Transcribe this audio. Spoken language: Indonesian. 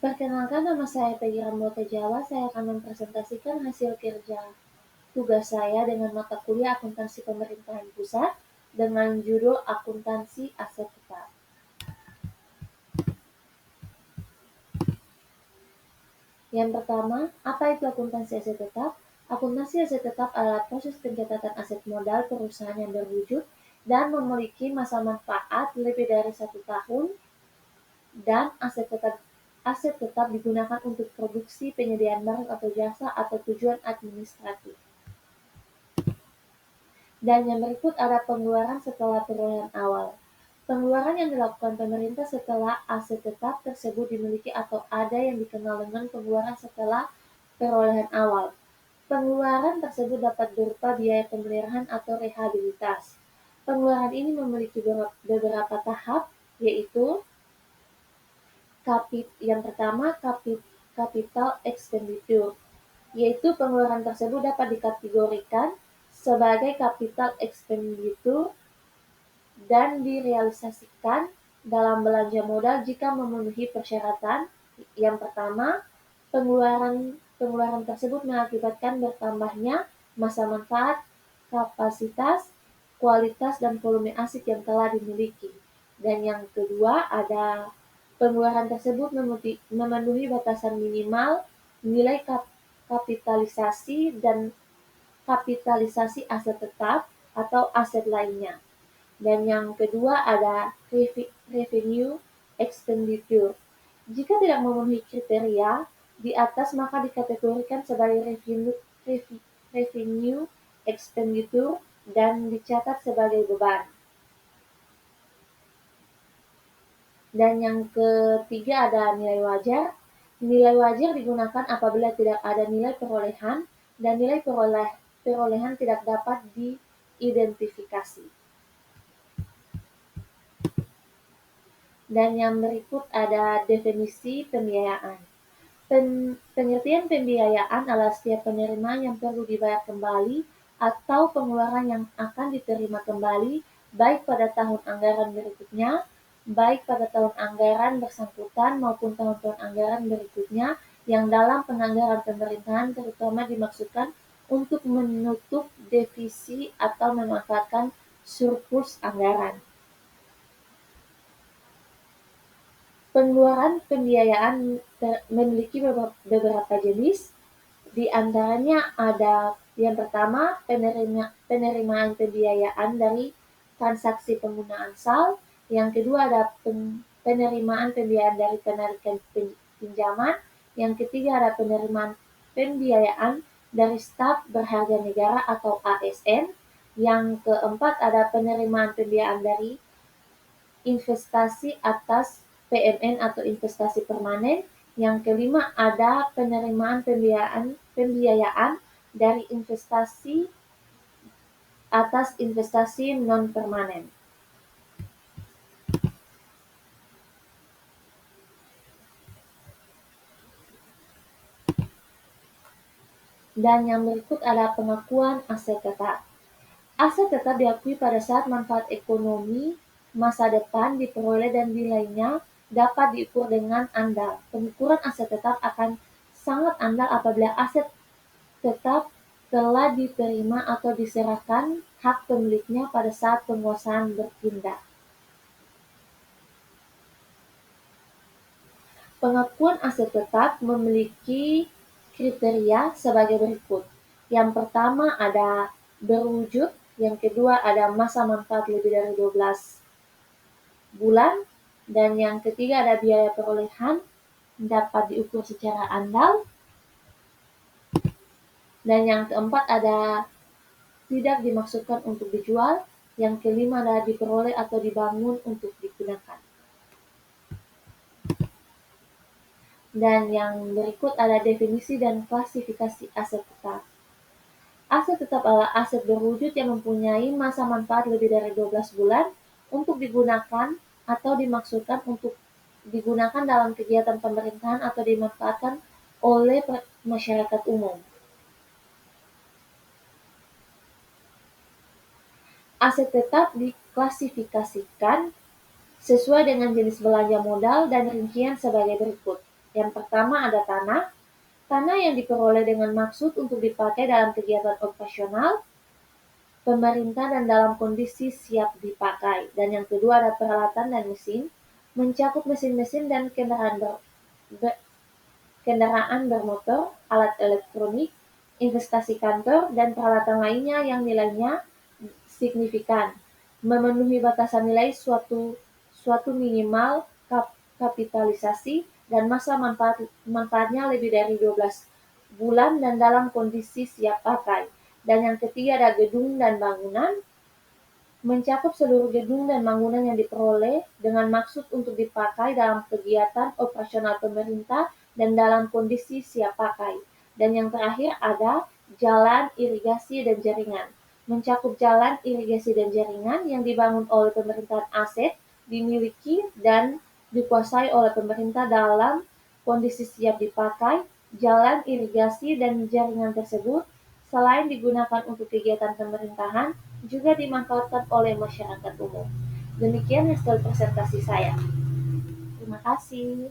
Perkenalkan, nama saya Peggy Ramota Jawa. Saya akan mempresentasikan hasil kerja tugas saya dengan mata kuliah Akuntansi Pemerintahan Pusat dengan judul Akuntansi Aset Tetap. Yang pertama, apa itu akuntansi aset tetap? Akuntansi aset tetap adalah proses pencatatan aset modal perusahaan yang berwujud dan memiliki masa manfaat lebih dari 1 tahun, dan aset tetap digunakan untuk produksi, penyediaan barang atau jasa, atau tujuan administratif. Dan yang berikut ada pengeluaran setelah perolehan awal. Pengeluaran yang dilakukan pemerintah setelah aset tetap tersebut dimiliki atau ada yang dikenal dengan pengeluaran setelah perolehan awal. Pengeluaran tersebut dapat berupa biaya pemeliharaan atau rehabilitas. Pengeluaran ini memiliki beberapa tahap, yaitu yang pertama, capital expenditure, yaitu pengeluaran tersebut dapat dikategorikan sebagai capital expenditure dan direalisasikan dalam belanja modal jika memenuhi persyaratan. Yang pertama, pengeluaran tersebut mengakibatkan bertambahnya masa manfaat, kapasitas, kualitas, dan volume aset yang telah dimiliki. Dan yang kedua, ada pengeluaran tersebut memenuhi batasan minimal nilai kapitalisasi dan kapitalisasi aset tetap atau aset lainnya. Dan yang kedua ada revenue expenditure. Jika tidak memenuhi kriteria di atas, maka dikategorikan sebagai revenue expenditure dan dicatat sebagai beban. Dan yang ketiga ada nilai wajar. Nilai wajar digunakan apabila tidak ada nilai perolehan dan nilai perolehan tidak dapat diidentifikasi. Dan yang berikut ada definisi pembiayaan. Pengertian pembiayaan adalah setiap penerimaan yang perlu dibayar kembali atau pengeluaran yang akan diterima kembali, baik pada tahun anggaran berikutnya, baik pada tahun anggaran bersangkutan maupun tahun-tahun anggaran berikutnya, yang dalam penganggaran pemerintahan terutama dimaksudkan untuk menutup defisi atau memanfaatkan surplus anggaran. Pengeluaran pembiayaan memiliki beberapa jenis, di antaranya ada yang pertama, penerimaan pembiayaan dari transaksi penggunaan SAL, yang kedua ada penerimaan pembiayaan dari penarikan pinjaman, yang ketiga ada penerimaan pembiayaan dari staf berharga negara atau ASN, yang keempat ada penerimaan pembiayaan dari investasi atas PMN atau investasi permanen. Yang kelima ada penerimaan pembiayaan dari investasi atas investasi non permanen. Dan yang berikut ada pengakuan aset tetap. Aset tetap diakui pada saat manfaat ekonomi masa depan diperoleh dan nilainya dapat diukur dengan andal. Pengukuran aset tetap akan sangat andal apabila aset tetap telah diterima atau diserahkan hak pemiliknya pada saat penguasaan berpindah. Pengakuan aset tetap memiliki kriteria sebagai berikut. Yang pertama ada berwujud, yang kedua ada masa manfaat lebih dari 12 bulan, dan yang ketiga ada biaya perolehan dapat diukur secara andal, dan yang keempat ada tidak dimaksudkan untuk dijual, yang kelima adalah diperoleh atau dibangun untuk digunakan. Dan yang berikut ada definisi dan klasifikasi aset tetap. Aset tetap adalah aset berwujud yang mempunyai masa manfaat lebih dari 12 bulan untuk digunakan atau dimaksudkan untuk digunakan dalam kegiatan pemerintahan atau dimanfaatkan oleh masyarakat umum. Aset tetap diklasifikasikan sesuai dengan jenis belanja modal dan rincian sebagai berikut. Yang pertama ada tanah. Tanah yang diperoleh dengan maksud untuk dipakai dalam kegiatan operasional pemerintah dan dalam kondisi siap dipakai. Dan yang kedua ada peralatan dan mesin, mencakup mesin-mesin dan kendaraan bermotor, alat elektronik, investasi kantor, dan peralatan lainnya yang nilainya signifikan, memenuhi batasan nilai suatu minimal kapitalisasi dan masa manfaatnya lebih dari 12 bulan dan dalam kondisi siap pakai. Dan yang ketiga ada gedung dan bangunan, mencakup seluruh gedung dan bangunan yang diperoleh dengan maksud untuk dipakai dalam kegiatan operasional pemerintah dan dalam kondisi siap pakai. Dan yang terakhir ada jalan, irigasi, dan jaringan. Mencakup jalan, irigasi, dan jaringan yang dibangun oleh pemerintahan aset, dimiliki, dan dikuasai oleh pemerintah dalam kondisi siap dipakai. Jalan, irigasi, dan jaringan tersebut selain digunakan untuk kegiatan pemerintahan, juga dimanfaatkan oleh masyarakat umum. Demikian hasil presentasi saya. Terima kasih.